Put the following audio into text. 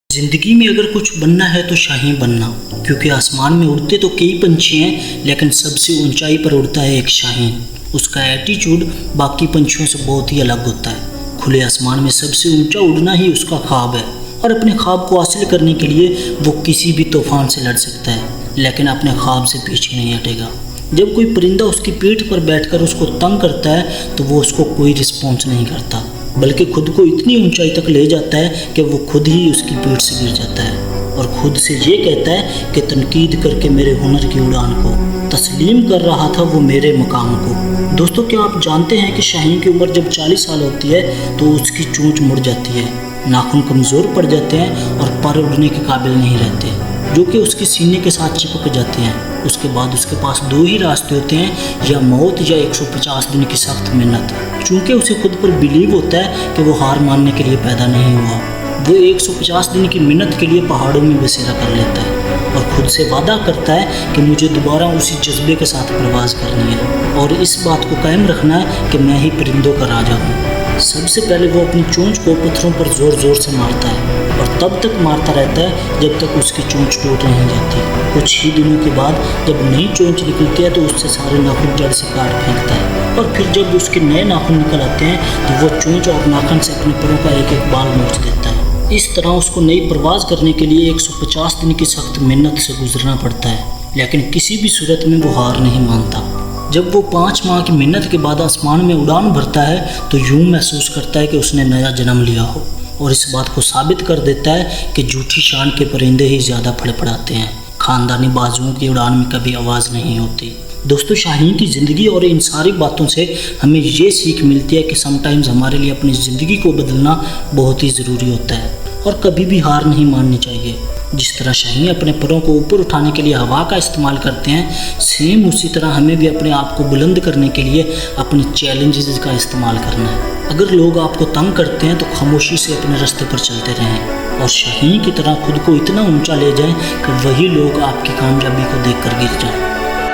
زندگی میں اگر کچھ بننا ہے تو شاہین بننا، کیونکہ آسمان میں اڑتے تو کئی پنچھی ہیں لیکن سب سے اونچائی پر اڑتا ہے ایک شاہین۔ اس کا ایٹیچیوڈ باقی پنچھیوں سے بہت ہی الگ ہوتا ہے۔ کھلے آسمان میں سب سے اونچا اڑنا ہی اس کا خواب ہے، اور اپنے خواب کو حاصل کرنے کے لیے وہ کسی بھی طوفان سے لڑ سکتا ہے، لیکن اپنے خواب سے پیچھے نہیں ہٹے گا۔ جب کوئی پرندہ اس کی پیٹھ پر بیٹھ کر اس کو تنگ کرتا ہے تو وہ اس کو کوئی رسپانس نہیں کرتا، بلکہ خود کو اتنی اونچائی تک لے جاتا ہے کہ وہ خود ہی اس کی پیٹھ سے گر جاتا ہے، اور خود سے یہ کہتا ہے کہ تنقید کر کے میرے ہنر کی اڑان کو تسلیم کر رہا تھا وہ میرے مقام کو۔ دوستو، کیا آپ جانتے ہیں کہ شاہین کی عمر جب 40 سال ہوتی ہے تو اس کی چونچ مڑ جاتی ہے، ناخن کمزور پڑ جاتے ہیں اور پر اڑنے کے قابل نہیں رہتے، جو کہ اس کے سینے کے ساتھ چپک جاتے ہیں۔ اس کے بعد اس کے پاس دو ہی راستے ہوتے ہیں، یا موت یا 150 دن کی سخت محنت۔ چونکہ اسے خود پر بلیو ہوتا ہے کہ وہ ہار ماننے کے لیے پیدا نہیں ہوا، وہ 150 دن کی محنت کے لیے پہاڑوں میں بسیرا کر لیتا ہے اور خود سے وعدہ کرتا ہے کہ مجھے دوبارہ اسی جذبے کے ساتھ پرواز کرنی ہے اور اس بات کو قائم رکھنا ہے کہ میں ہی پرندوں کا راجا ہوں۔ سب سے پہلے وہ اپنی چونچ کو پتھروں پر زور زور سے مارتا ہے، اور تب تک مارتا رہتا ہے جب تک اس کی چونچ ٹوٹ نہیں جاتی۔ کچھ ہی دنوں کے بعد جب نئی چونچ نکلتی ہے تو اس سے سارے ناخن جڑ سے کاٹ پھینکتا ہے، اور پھر جب اس کے نئے ناخن نکل آتے ہیں تو وہ چونچ اور ناخن سے اپنے پروں کا ایک ایک بال نوچ دیتا ہے۔ اس طرح اس کو نئی پرواز کرنے کے لیے 150 دن کی سخت محنت سے گزرنا پڑتا ہے، لیکن کسی بھی صورت میں وہ ہار نہیں مانتا۔ جب وہ 5 ماہ کی محنت کے بعد آسمان میں اڑان بھرتا ہے تو یوں محسوس کرتا ہے کہ اس نے نیا جنم لیا ہو، اور اس بات کو ثابت کر دیتا ہے کہ جھوٹی شان کے پرندے ہی زیادہ پھڑپڑاتے ہیں، خاندانی بازوؤں کی اڑان میں کبھی آواز نہیں ہوتی۔ دوستو، شاہین کی زندگی اور ان ساری باتوں سے ہمیں یہ سیکھ ملتی ہے کہ سم ٹائمز ہمارے لیے اپنی زندگی کو بدلنا بہت ہی ضروری ہوتا ہے، اور کبھی بھی ہار نہیں ماننی چاہیے۔ جس طرح شاہین اپنے پروں کو اوپر اٹھانے کے لیے ہوا کا استعمال کرتے ہیں، سیم اسی طرح ہمیں بھی اپنے آپ کو بلند کرنے کے لیے اپنی چیلنجز کا استعمال کرنا ہے۔ اگر لوگ آپ کو تنگ کرتے ہیں تو خاموشی سے اپنے راستے پر چلتے رہیں، اور شاہین کی طرح خود کو اتنا اونچا لے جائیں کہ وہی لوگ آپ کی کامیابی کو دیکھ کر گر جائیں۔